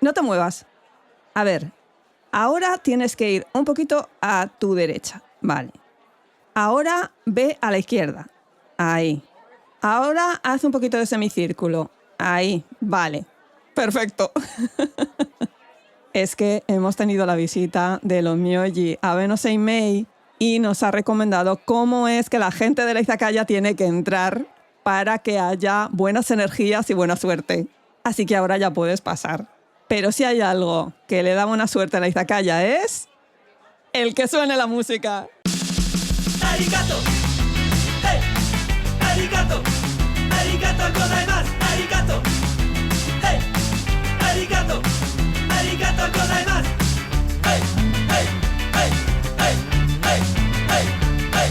No te muevas. A ver, ahora tienes que ir un poquito a tu derecha. Vale. Ahora ve a la izquierda. Ahí. Ahora haz un poquito de semicírculo. Ahí. Vale. Perfecto. Es que hemos tenido la visita de los Myoji a Venus Seimei y nos ha recomendado cómo es que la gente de la izakaya tiene que entrar para que haya buenas energías y buena suerte. Así que ahora ya puedes pasar. Pero si hay algo que le da buena suerte a la izakaya es el que suene la música. Arigato, hey, arigato, arigato gozaimasu, arigato, hey, arigato, arigato gozaimasu, hey, hey, hey, hey, hey, hey, hey,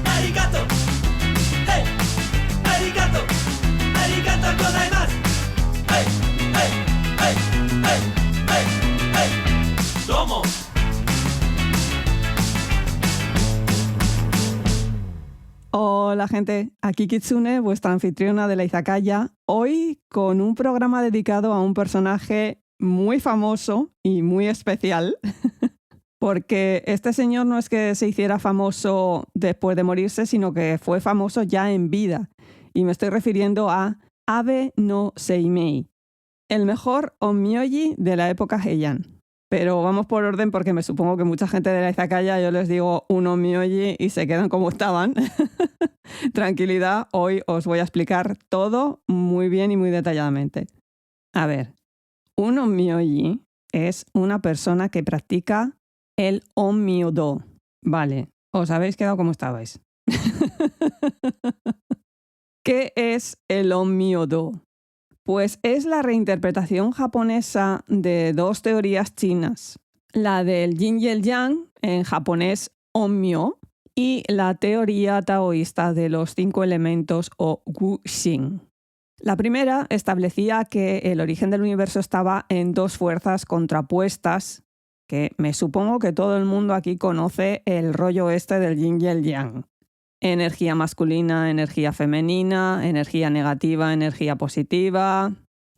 arigato, hey, arigato, arigato gozaimasu, hey, hey, hey, hey, hey, hey, domo. Hola gente, aquí Kitsune, vuestra anfitriona de la izakaya, hoy con un programa dedicado a un personaje muy famoso y muy especial, porque este señor no es que se hiciera famoso después de morirse, sino que fue famoso ya en vida, y me estoy refiriendo a Abe no Seimei, el mejor onmyoji de la época Heian. Pero vamos por orden porque me supongo que mucha gente de la izakaya yo les digo un onmyoji y se quedan como estaban. Tranquilidad, hoy os voy a explicar todo muy bien y muy detalladamente. A ver, un onmyoji es una persona que practica el onmyo-do. Vale, os habéis quedado como estabais. ¿Qué es el onmyo-do? Pues es la reinterpretación japonesa de dos teorías chinas, la del yin y el yang, en japonés onmyo, y la teoría taoísta de los 5 elementos o Wu-Xing. La primera establecía que el origen del universo estaba en dos fuerzas contrapuestas, que me supongo que todo el mundo aquí conoce el rollo este del yin y el yang. Energía masculina, energía femenina, energía negativa, energía positiva.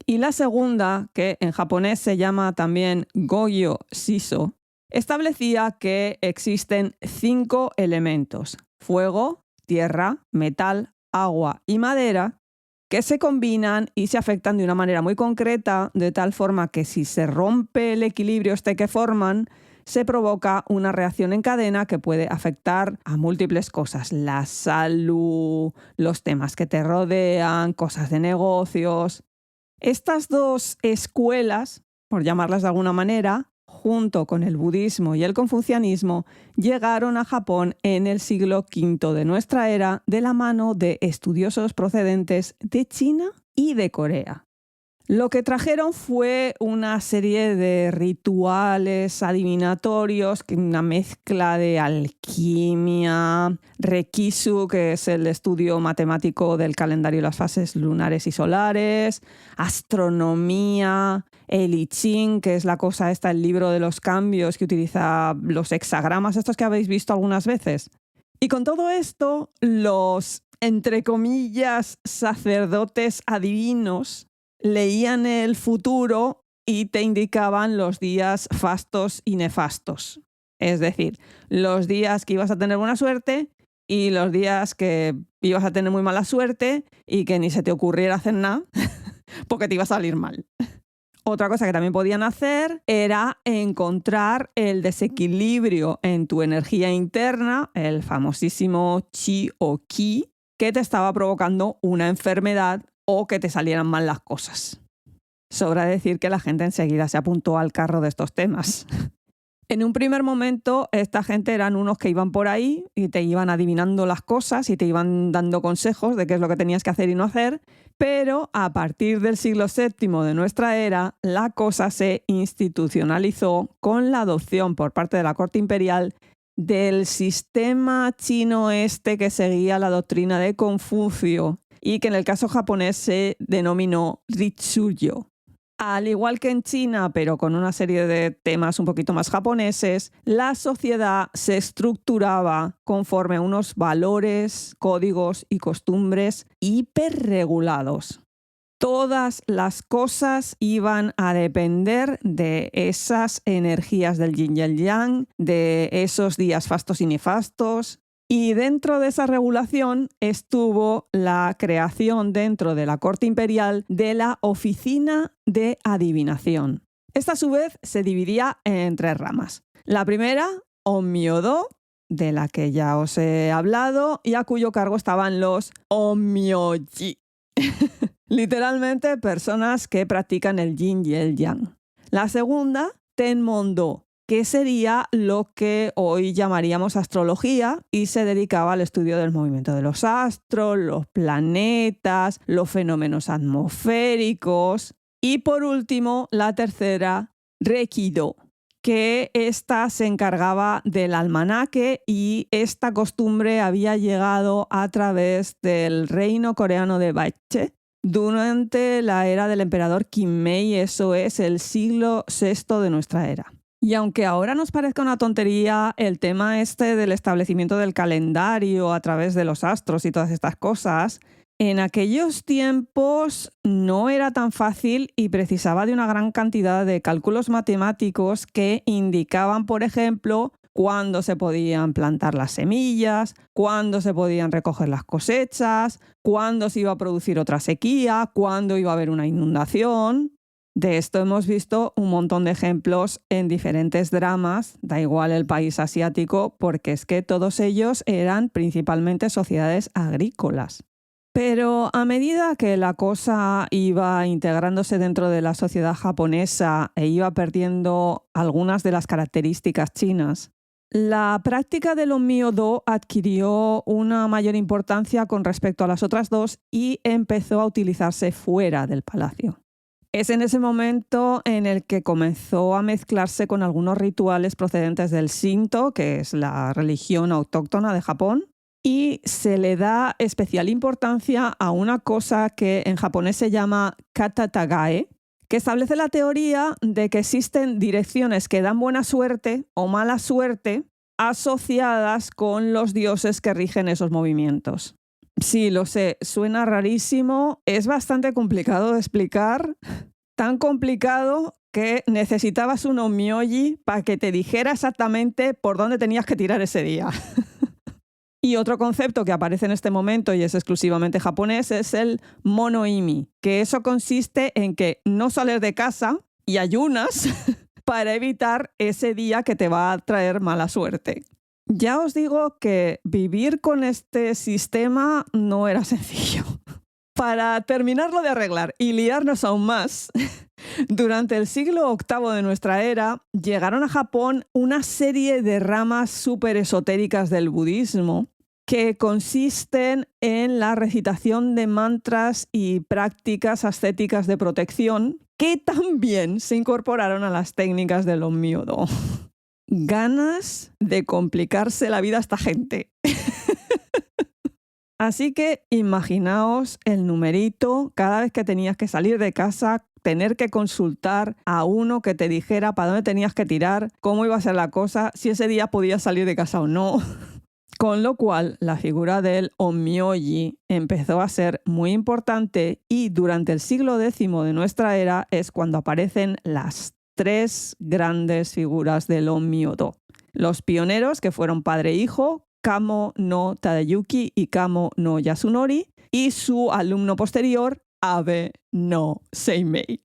Y la segunda, que en japonés se llama también Gogyo Shiso, establecía que existen 5 elementos: fuego, tierra, metal, agua y madera, que se combinan y se afectan de una manera muy concreta, de tal forma que si se rompe el equilibrio que forman, se provoca una reacción en cadena que puede afectar a múltiples cosas: la salud, los temas que te rodean, cosas de negocios. Estas dos escuelas, por llamarlas de alguna manera, junto con el budismo y el confucianismo, llegaron a Japón en el siglo V de nuestra era de la mano de estudiosos procedentes de China y de Corea. Lo que trajeron fue una serie de rituales adivinatorios, una mezcla de alquimia, Rekisu, que es el estudio matemático del calendario y las fases lunares y solares, astronomía, el I Ching, que es la cosa esta, el libro de los cambios que utiliza los hexagramas, estos que habéis visto algunas veces. Y con todo esto, los, entre comillas, sacerdotes adivinos leían el futuro y te indicaban los días fastos y nefastos. Es decir, los días que ibas a tener buena suerte y los días que ibas a tener muy mala suerte y que ni se te ocurriera hacer nada porque te iba a salir mal. Otra cosa que también podían hacer era encontrar el desequilibrio en tu energía interna, el famosísimo chi o ki, que te estaba provocando una enfermedad o que te salieran mal las cosas. Sobra decir que la gente enseguida se apuntó al carro de estos temas. En un primer momento, esta gente eran unos que iban por ahí y te iban adivinando las cosas y te iban dando consejos de qué es lo que tenías que hacer y no hacer, pero a partir del siglo VII de nuestra era, la cosa se institucionalizó con la adopción por parte de la corte imperial del sistema chino que seguía la doctrina de Confucio, y que en el caso japonés se denominó Ritsuyo. Al igual que en China, pero con una serie de temas un poquito más japoneses, la sociedad se estructuraba conforme a unos valores, códigos y costumbres hiperregulados. Todas las cosas iban a depender de esas energías del yin y el yang, de esos días fastos y nefastos. Y dentro de esa regulación estuvo la creación dentro de la corte imperial de la oficina de adivinación. Esta a su vez se dividía en 3 ramas. La primera, Onmyo-do, de la que ya os he hablado y a cuyo cargo estaban los Onmyoji. Literalmente personas que practican el yin y el yang. La segunda, Tenmon-do, que sería lo que hoy llamaríamos astrología y se dedicaba al estudio del movimiento de los astros, los planetas, los fenómenos atmosféricos. Y por último, la tercera, Reiki-do, que esta se encargaba del almanaque y esta costumbre había llegado a través del reino coreano de Baekje durante la era del emperador Kinmei, eso es el siglo VI de nuestra era. Y aunque ahora nos parezca una tontería el tema este del establecimiento del calendario a través de los astros y todas estas cosas, en aquellos tiempos no era tan fácil y precisaba de una gran cantidad de cálculos matemáticos que indicaban, por ejemplo, cuándo se podían plantar las semillas, cuándo se podían recoger las cosechas, cuándo se iba a producir otra sequía, cuándo iba a haber una inundación. De esto hemos visto un montón de ejemplos en diferentes dramas, da igual el país asiático, porque es que todos ellos eran principalmente sociedades agrícolas. Pero a medida que la cosa iba integrándose dentro de la sociedad japonesa e iba perdiendo algunas de las características chinas, la práctica del Onmyo-do adquirió una mayor importancia con respecto a las otras dos y empezó a utilizarse fuera del palacio. Es en ese momento en el que comenzó a mezclarse con algunos rituales procedentes del Shinto, que es la religión autóctona de Japón, y se le da especial importancia a una cosa que en japonés se llama kata tagae, que establece la teoría de que existen direcciones que dan buena suerte o mala suerte asociadas con los dioses que rigen esos movimientos. Sí, lo sé, suena rarísimo, es bastante complicado de explicar, tan complicado que necesitabas un onmyoji para que te dijera exactamente por dónde tenías que tirar ese día. Y otro concepto que aparece en este momento y es exclusivamente japonés es el monoimi, que eso consiste en que no sales de casa y ayunas para evitar ese día que te va a traer mala suerte. Ya os digo que vivir con este sistema no era sencillo. Para terminarlo de arreglar y liarnos aún más, durante el siglo VIII de nuestra era llegaron a Japón una serie de ramas súper esotéricas del budismo que consisten en la recitación de mantras y prácticas ascéticas de protección que también se incorporaron a las técnicas del Onmyo-do. Ganas de complicarse la vida a esta gente. Así que imaginaos el numerito cada vez que tenías que salir de casa, tener que consultar a uno que te dijera para dónde tenías que tirar, cómo iba a ser la cosa, si ese día podías salir de casa o no. Con lo cual, la figura del onmyoji empezó a ser muy importante y durante el siglo X de nuestra era es cuando aparecen las 3 grandes figuras del Onmyo-do. Los pioneros, que fueron padre e hijo, Kamo no Tadayuki y Kamo no Yasunori, y su alumno posterior, Abe no Seimei.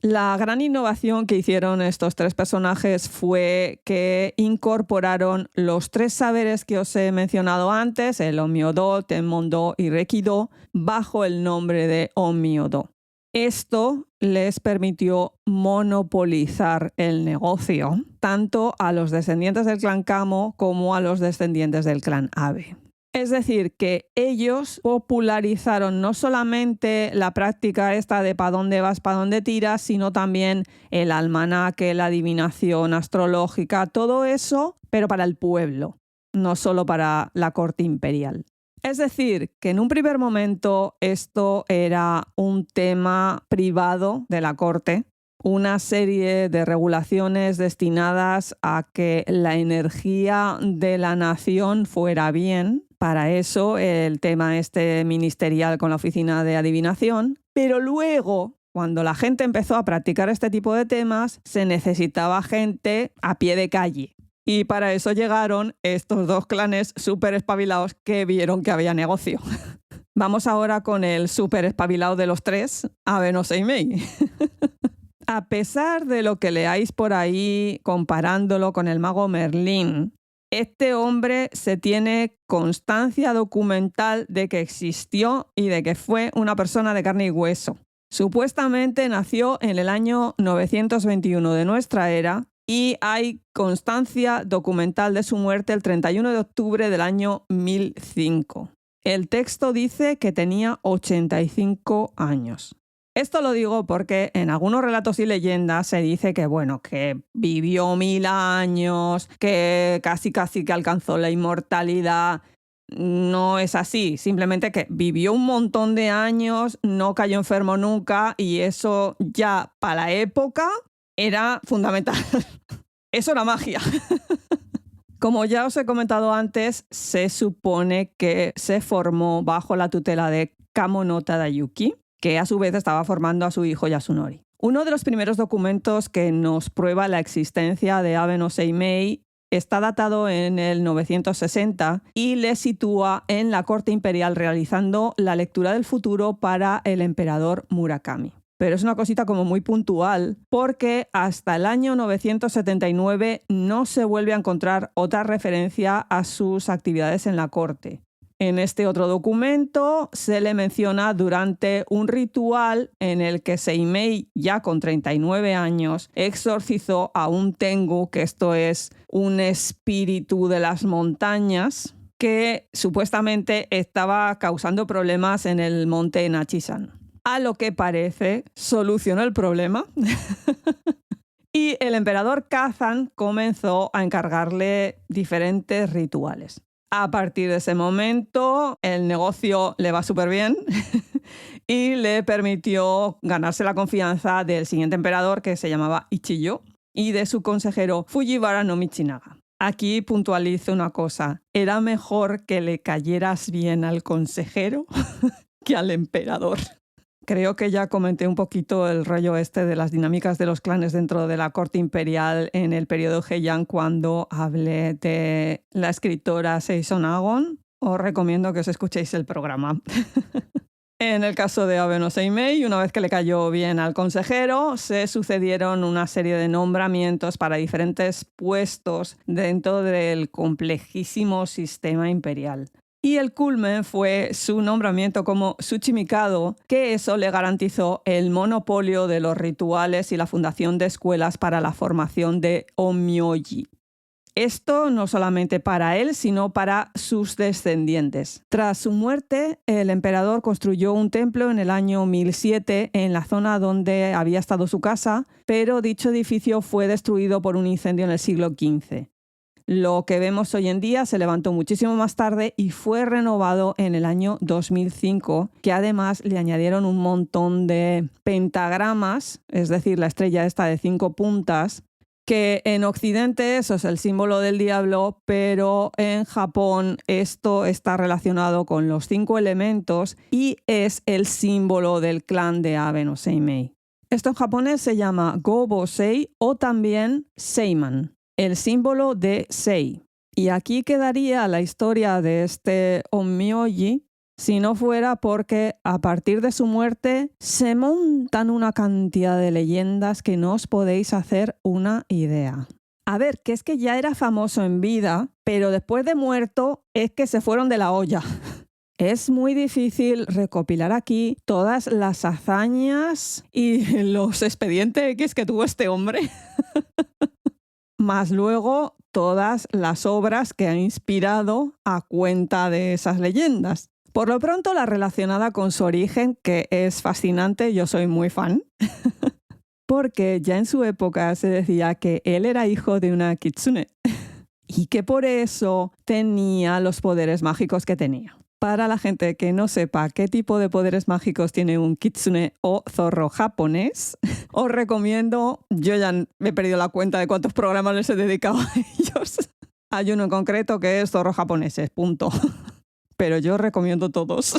La gran innovación que hicieron estos 3 personajes fue que incorporaron los 3 saberes que os he mencionado antes, el Onmyo-do, Tenmon-do y Reiki-do, bajo el nombre de Onmyo-do. Esto les permitió monopolizar el negocio, tanto a los descendientes del clan Kamo como a los descendientes del clan Abe. Es decir, que ellos popularizaron no solamente la práctica esta de para dónde vas, para dónde tiras, sino también el almanaque, la adivinación astrológica, todo eso, pero para el pueblo, no solo para la corte imperial. Es decir, que en un primer momento esto era un tema privado de la corte, una serie de regulaciones destinadas a que la energía de la nación fuera bien, Para eso el tema ministerial con la oficina de adivinación. Pero luego, cuando la gente empezó a practicar este tipo de temas, se necesitaba gente a pie de calle. Y para eso llegaron estos dos clanes súper espabilados que vieron que había negocio. Vamos ahora con el súper espabilado de los tres, Aben Oseimei. A pesar de lo que leáis por ahí comparándolo con el mago Merlín, este hombre se tiene constancia documental de que existió y de que fue una persona de carne y hueso. Supuestamente nació en el año 921 de nuestra era y hay constancia documental de su muerte el 31 de octubre del año 1005. El texto dice que tenía 85 años. Esto lo digo porque en algunos relatos y leyendas se dice que, que vivió 1000 años, que casi que alcanzó la inmortalidad. No es así, simplemente que vivió un montón de años, no cayó enfermo nunca y eso ya para la época era fundamental. Eso era magia. Como ya os he comentado antes, se supone que se formó bajo la tutela de Kamo no Tadayuki, que a su vez estaba formando a su hijo Yasunori. Uno de los primeros documentos que nos prueba la existencia de Aben Oseimei está datado en el 960 y le sitúa en la corte imperial realizando la lectura del futuro para el emperador Murakami. Pero es una cosita como muy puntual porque hasta el año 979 no se vuelve a encontrar otra referencia a sus actividades en la corte. En este otro documento se le menciona durante un ritual en el que Seimei, ya con 39 años, exorcizó a un Tengu, que esto es un espíritu de las montañas, que supuestamente estaba causando problemas en el monte Nachisan. A lo que parece, solucionó el problema y el emperador Kazan comenzó a encargarle diferentes rituales. A partir de ese momento, el negocio le va súper bien y le permitió ganarse la confianza del siguiente emperador, que se llamaba Ichiyo, y de su consejero Fujiwara no Michinaga. Aquí puntualizo una cosa. Era mejor que le cayeras bien al consejero que al emperador. Creo que ya comenté un poquito el rollo de las dinámicas de los clanes dentro de la corte imperial en el periodo Heian cuando hablé de la escritora Seison Agon. Os recomiendo que os escuchéis el programa. En el caso de Aben Oseimei, una vez que le cayó bien al consejero, se sucedieron una serie de nombramientos para diferentes puestos dentro del complejísimo sistema imperial. Y el culmen fue su nombramiento como Tsuchimikado, que eso le garantizó el monopolio de los rituales y la fundación de escuelas para la formación de Onmyoji. Esto no solamente para él, sino para sus descendientes. Tras su muerte, el emperador construyó un templo en el año 1007 en la zona donde había estado su casa, pero dicho edificio fue destruido por un incendio en el siglo XV. Lo que vemos hoy en día se levantó muchísimo más tarde y fue renovado en el año 2005, que además le añadieron un montón de pentagramas, es decir, la estrella esta de 5 puntas, que en Occidente eso es el símbolo del diablo, pero en Japón esto está relacionado con los 5 elementos y es el símbolo del clan de Aben Oseimei. Esto en japonés se llama Go-Bosei o también Seiman, el símbolo de Sei. Y aquí quedaría la historia de este Onmyoji si no fuera porque a partir de su muerte se montan una cantidad de leyendas que no os podéis hacer una idea. A ver, que es que ya era famoso en vida, pero después de muerto es que se fueron de la olla. Es muy difícil recopilar aquí todas las hazañas y los expedientes X que tuvo este hombre. Más luego todas las obras que ha inspirado a cuenta de esas leyendas. Por lo pronto, la relacionada con su origen, que es fascinante, yo soy muy fan, porque ya en su época se decía que él era hijo de una kitsune y que por eso tenía los poderes mágicos que tenía. Para la gente que no sepa qué tipo de poderes mágicos tiene un kitsune o zorro japonés, os recomiendo, yo ya me he perdido la cuenta de cuántos programas les he dedicado a ellos. Hay uno en concreto que es zorros japoneses, punto. pero yo recomiendo todos.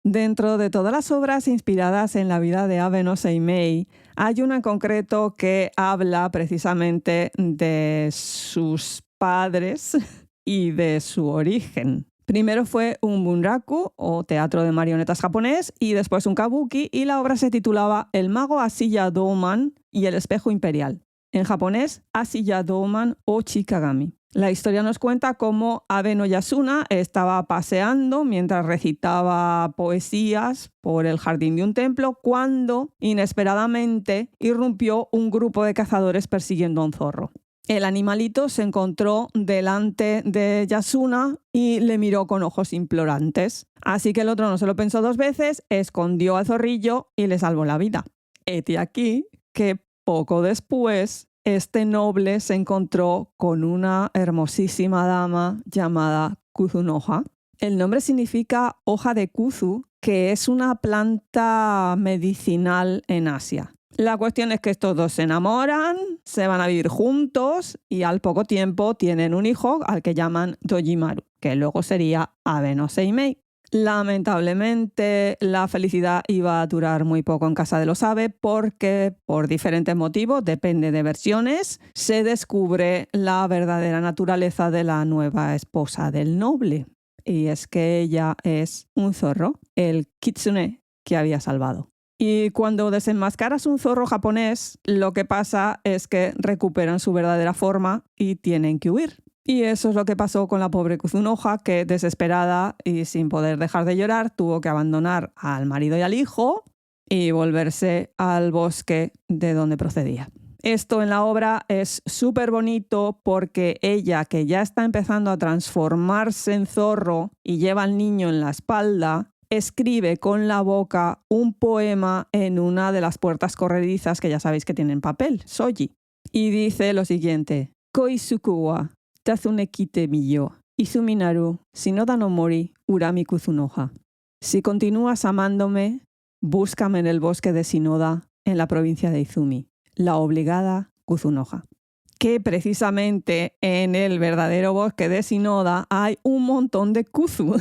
Dentro de todas las obras inspiradas en la vida de Abe no Seimei, hay una en concreto que habla precisamente de sus padres y de su origen. Primero fue un bunraku, o teatro de marionetas japonés, y después un kabuki, y la obra se titulaba El mago Asiya Douman y el espejo imperial. En japonés, Asiya Douman o Chikagami. La historia nos cuenta cómo Abe no Yasuna estaba paseando mientras recitaba poesías por el jardín de un templo cuando, inesperadamente, irrumpió un grupo de cazadores persiguiendo a un zorro. El animalito se encontró delante de Yasuna y le miró con ojos implorantes. Así que el otro no se lo pensó dos veces, escondió al zorrillo y le salvó la vida. Hete aquí que poco después este noble se encontró con una hermosísima dama llamada Kuzunoha. El nombre significa hoja de kuzu, que es una planta medicinal en Asia. La cuestión es que estos dos se enamoran, se van a vivir juntos y al poco tiempo tienen un hijo al que llaman Dojimaru, que luego sería Abe no Seimei. Lamentablemente, la felicidad iba a durar muy poco en casa de los Abe porque, por diferentes motivos, depende de versiones, se descubre la verdadera naturaleza de la nueva esposa del noble. Y es que ella es un zorro, el kitsune que había salvado. Y cuando desenmascaras un zorro japonés, lo que pasa es que recuperan su verdadera forma y tienen que huir. Y eso es lo que pasó con la pobre Kuzunoha, que desesperada y sin poder dejar de llorar, tuvo que abandonar al marido y al hijo y volverse al bosque de donde procedía. Esto en la obra es súper bonito porque ella, que ya está empezando a transformarse en zorro y lleva al niño en la espalda, escribe con la boca un poema en una de las puertas corredizas que ya sabéis que tienen papel, soji. Y dice lo siguiente: Koisuku wa Tazunekite miyo, Izuminaru, Shinoda no mori, Urami Kuzunoha. Si continúas amándome, búscame en el bosque de Shinoda, en la provincia de Izumi, la obligada Kuzunoha. Que precisamente en el verdadero bosque de Shinoda hay un montón de kuzu.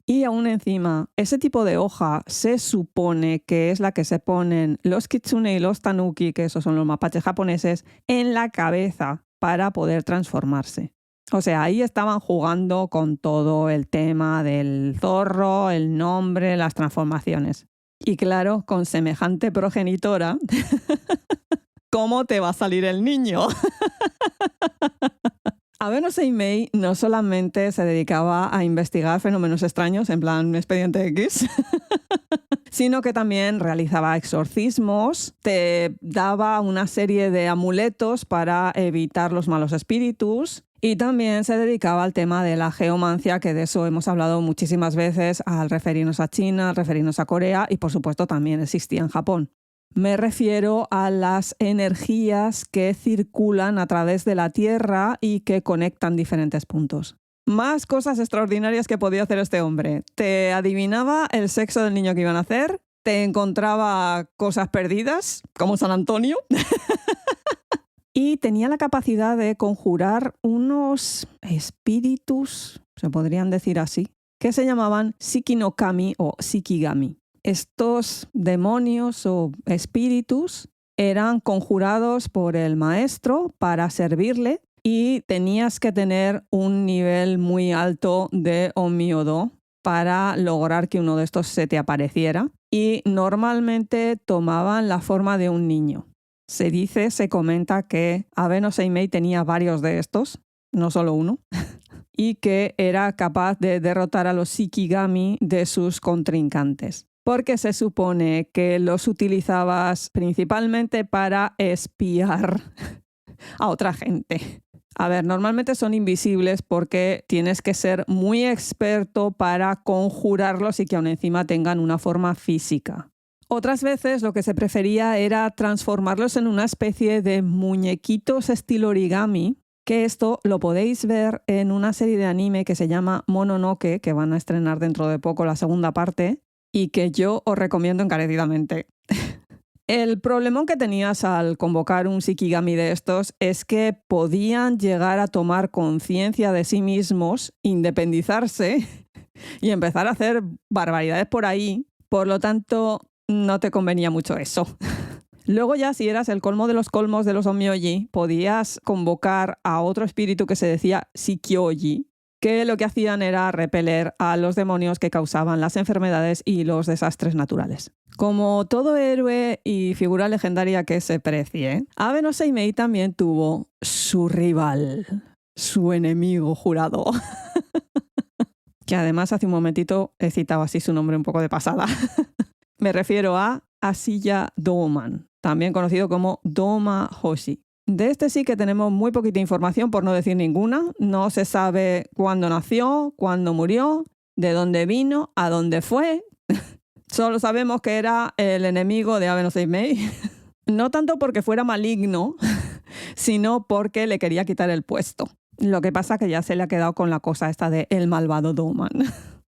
Y aún encima, ese tipo de hoja se supone que es la que se ponen los kitsune y los tanuki, que esos son los mapaches japoneses, en la cabeza para poder transformarse. O sea, ahí estaban jugando con todo el tema del zorro, el nombre, las transformaciones. Y claro, con semejante progenitora, ¿cómo te va a salir el niño? Abe no Seimei no solamente se dedicaba a investigar fenómenos extraños, en plan Expediente X, sino que también realizaba exorcismos, te daba una serie de amuletos para evitar los malos espíritus y también se dedicaba al tema de la geomancia, que de eso hemos hablado muchísimas veces al referirnos a China, al referirnos a Corea y por supuesto también existía en Japón. Me refiero a las energías que circulan a través de la Tierra y que conectan diferentes puntos. Más cosas extraordinarias que podía hacer este hombre. Te adivinaba el sexo del niño que iban a hacer, te encontraba cosas perdidas, como San Antonio, y tenía la capacidad de conjurar unos espíritus, se podrían decir así, que se llamaban Shiki no Kami o Shikigami. Estos demonios o espíritus eran conjurados por el maestro para servirle y tenías que tener un nivel muy alto de Onmyodo para lograr que uno de estos se te apareciera y normalmente tomaban la forma de un niño. Se comenta que Abe no Seimei tenía varios de estos, no solo uno, y que era capaz de derrotar a los Shikigami de sus contrincantes. Porque se supone que los utilizabas principalmente para espiar a otra gente. A ver, normalmente son invisibles porque tienes que ser muy experto para conjurarlos y que aún encima tengan una forma física. Otras veces lo que se prefería era transformarlos en una especie de muñequitos estilo origami, que esto lo podéis ver en una serie de anime que se llama Mononoke, que van a estrenar dentro de poco la segunda parte, y que yo os recomiendo encarecidamente. El problemón que tenías al convocar un Shikigami de estos es que podían llegar a tomar conciencia de sí mismos, independizarse y empezar a hacer barbaridades por ahí. Por lo tanto, no te convenía mucho eso. Luego ya, si eras el colmo de los colmos de los Onmyoji, podías convocar a otro espíritu que se decía Shikyoji, que lo que hacían era repeler a los demonios que causaban las enfermedades y los desastres naturales. Como todo héroe y figura legendaria que se precie, Abe no Seimei también tuvo su rival, su enemigo jurado. Que además hace un momentito he citado así su nombre un poco de pasada. Me refiero a Asiya Doman, también conocido como Doma Hoshi. De este sí que tenemos muy poquita información, por no decir ninguna. No se sabe cuándo nació, cuándo murió, de dónde vino, a dónde fue. Solo sabemos que era el enemigo de Abe no Seimei. No tanto porque fuera maligno, sino porque le quería quitar el puesto. Lo que pasa que ya se le ha quedado con la cosa esta de el malvado Doman.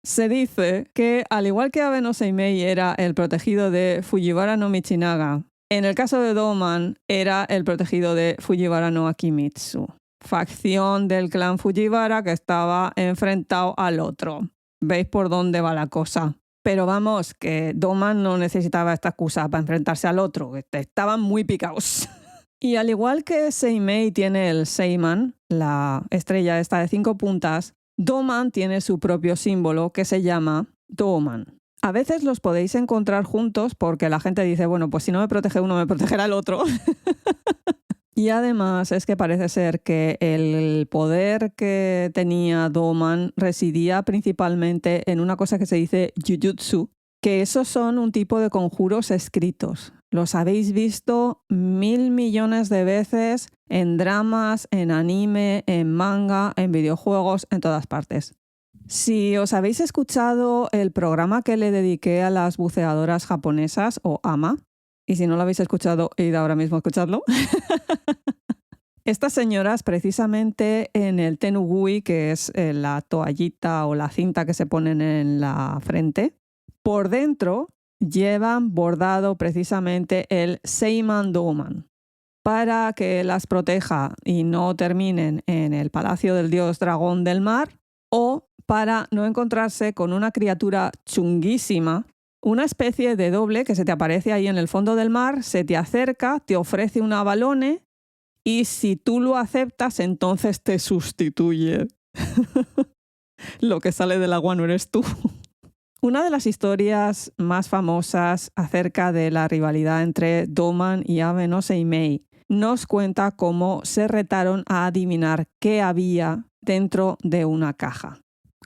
Se dice que, al igual que Abe no Seimei era el protegido de Fujiwara no Michinaga, en el caso de Doman era el protegido de Fujiwara no Akimitsu, facción del clan Fujiwara que estaba enfrentado al otro. ¿Veis por dónde va la cosa? Pero vamos, que Doman no necesitaba esta excusa para enfrentarse al otro, que estaban muy picados. Y al igual que Seimei tiene el Seiman, la estrella esta de 5 puntas, Doman tiene su propio símbolo que se llama Doman. A veces los podéis encontrar juntos porque la gente dice, bueno, pues si no me protege uno, me protegerá el otro. Y además es que parece ser que el poder que tenía Doman residía principalmente en una cosa que se dice Jujutsu, que esos son un tipo de conjuros escritos. Los habéis visto 1000 millones de veces en dramas, en anime, en manga, en videojuegos, en todas partes. Si os habéis escuchado el programa que le dediqué a las buceadoras japonesas, o AMA, y si no lo habéis escuchado, id ahora mismo a escucharlo. Estas señoras, precisamente en el tenugui, que es la toallita o la cinta que se ponen en la frente, por dentro llevan bordado precisamente el Seiman Doman, para que las proteja y no terminen en el palacio del dios dragón del mar, o para no encontrarse con una criatura chunguísima, una especie de doble que se te aparece ahí en el fondo del mar, se te acerca, te ofrece un abalone y si tú lo aceptas, entonces te sustituye. Lo que sale del agua no eres tú. Una de las historias más famosas acerca de la rivalidad entre Doman y Abe no Seimei nos cuenta cómo se retaron a adivinar qué había dentro de una caja.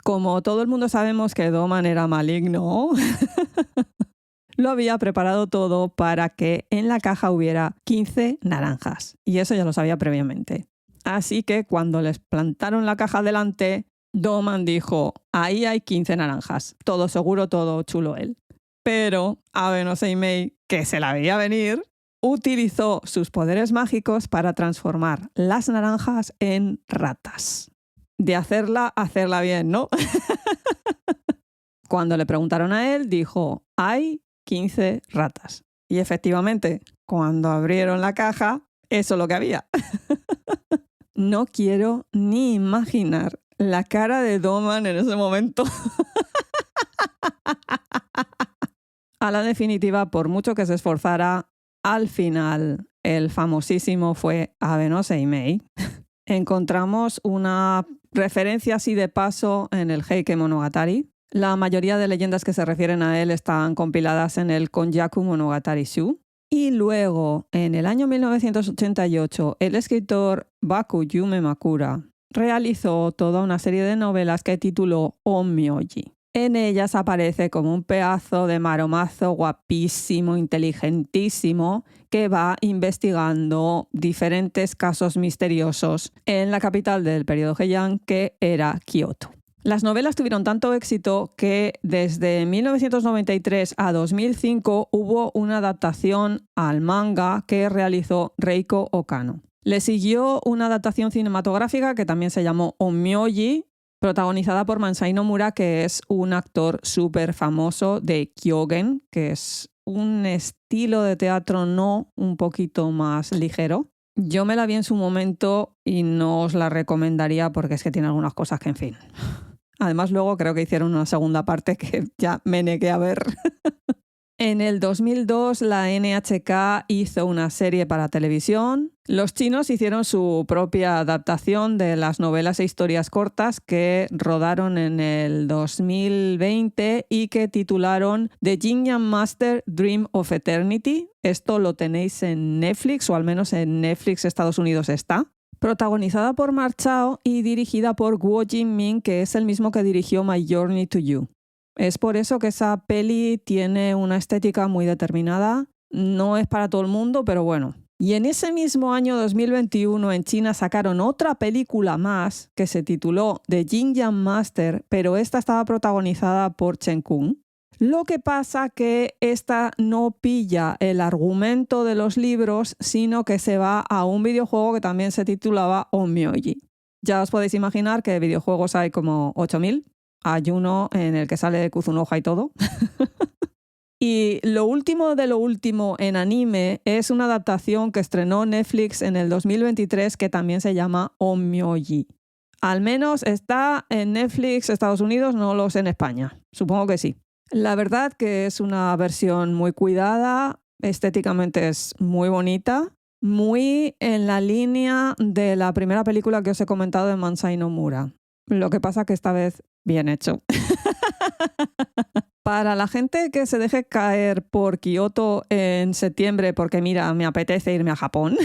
Como todo el mundo sabemos que Doman era maligno, lo había preparado todo para que en la caja hubiera 15 naranjas. Y eso ya lo sabía previamente. Así que cuando les plantaron la caja delante, Doman dijo, ahí hay 15 naranjas. Todo seguro, todo chulo él. Pero Abe no Seimei, que se la veía venir, utilizó sus poderes mágicos para transformar las naranjas en ratas. De hacerla bien, ¿no? Cuando le preguntaron a él, dijo, hay 15 ratas. Y efectivamente, cuando abrieron la caja, eso es lo que había. No quiero ni imaginar la cara de Doman en ese momento. A la definitiva, por mucho que se esforzara, al final el famosísimo fue Abe no Seimei. Encontramos una referencia así de paso en el Heike Monogatari. La mayoría de leyendas que se refieren a él están compiladas en el Konjaku Monogatari Shu. Y luego, en el año 1988, el escritor Baku Yume Makura realizó toda una serie de novelas que tituló Onmyoji. En ellas aparece como un pedazo de maromazo guapísimo, inteligentísimo, que va investigando diferentes casos misteriosos en la capital del periodo Heian, que era Kioto. Las novelas tuvieron tanto éxito que desde 1993 a 2005 hubo una adaptación al manga que realizó Reiko Okano. Le siguió una adaptación cinematográfica que también se llamó Onmyoji, protagonizada por Mansai Nomura, que es un actor súper famoso de Kyogen, que es un estilo de teatro no un poquito más ligero. Yo me la vi en su momento y no os la recomendaría porque es que tiene algunas cosas que, en fin. Además, luego creo que hicieron una segunda parte que ya me negué a ver. En el 2002 la NHK hizo una serie para televisión. Los chinos hicieron su propia adaptación de las novelas e historias cortas que rodaron en el 2020 y que titularon The Yin-Yang Master Dream of Eternity. Esto lo tenéis en Netflix, o al menos en Netflix Estados Unidos está. Protagonizada por Mark Chao y dirigida por Guo Jinmin, que es el mismo que dirigió My Journey to You. Es por eso que esa peli tiene una estética muy determinada. No es para todo el mundo, pero bueno. Y en ese mismo año 2021 en China sacaron otra película más que se tituló The Yin-Yang Master, pero esta estaba protagonizada por Chen Kun. Lo que pasa que esta no pilla el argumento de los libros, sino que se va a un videojuego que también se titulaba Onmyoji. Ya os podéis imaginar que videojuegos hay como 8000. Hay uno en el que sale Kuzunoha y todo. Y lo último de lo último en anime es una adaptación que estrenó Netflix en el 2023 que también se llama Onmyoji. Al menos está en Netflix Estados Unidos, no lo sé en España. Supongo que sí. La verdad que es una versión muy cuidada, estéticamente es muy bonita, muy en la línea de la primera película que os he comentado de Mansai Nomura. Lo que pasa que esta vez bien hecho. Para la gente que se deje caer por Kioto en septiembre porque mira, me apetece irme a Japón,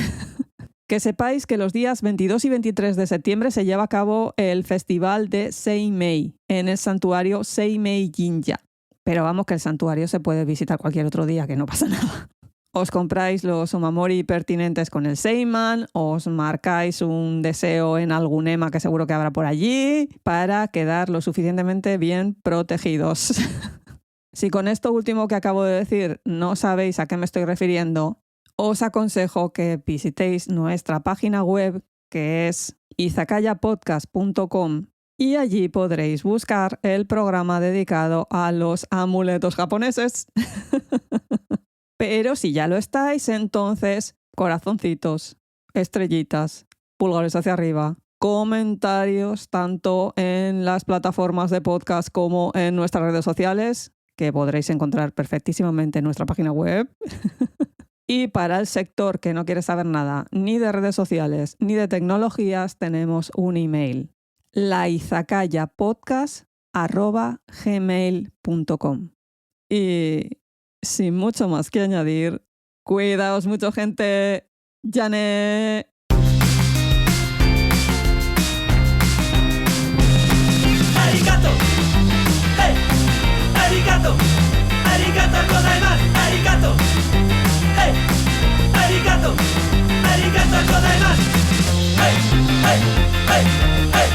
que sepáis que los días 22 y 23 de septiembre se lleva a cabo el festival de Seimei en el santuario Seimei Jinja. Pero vamos, que el santuario se puede visitar cualquier otro día, que no pasa nada. Os compráis los omamori pertinentes con el Seiman, os marcáis un deseo en algún ema que seguro que habrá por allí para quedar lo suficientemente bien protegidos. Si con esto último que acabo de decir no sabéis a qué me estoy refiriendo, os aconsejo que visitéis nuestra página web, que es izakayapodcast.com, y allí podréis buscar el programa dedicado a los amuletos japoneses. Pero si ya lo estáis, entonces corazoncitos, estrellitas, pulgares hacia arriba, comentarios tanto en las plataformas de podcast como en nuestras redes sociales, que podréis encontrar perfectísimamente en nuestra página web. Y para el sector que no quiere saber nada ni de redes sociales ni de tecnologías, tenemos un email: laizakayapodcast@gmail.com. Y sin mucho más que añadir, cuidaos mucho, gente. ¡Yane! Arigato. Hey. Arigato. Arigato gozaimasu. Arigato. Hey. Arigato. Arigato gozaimasu. Hey. Hey. Hey. Hey.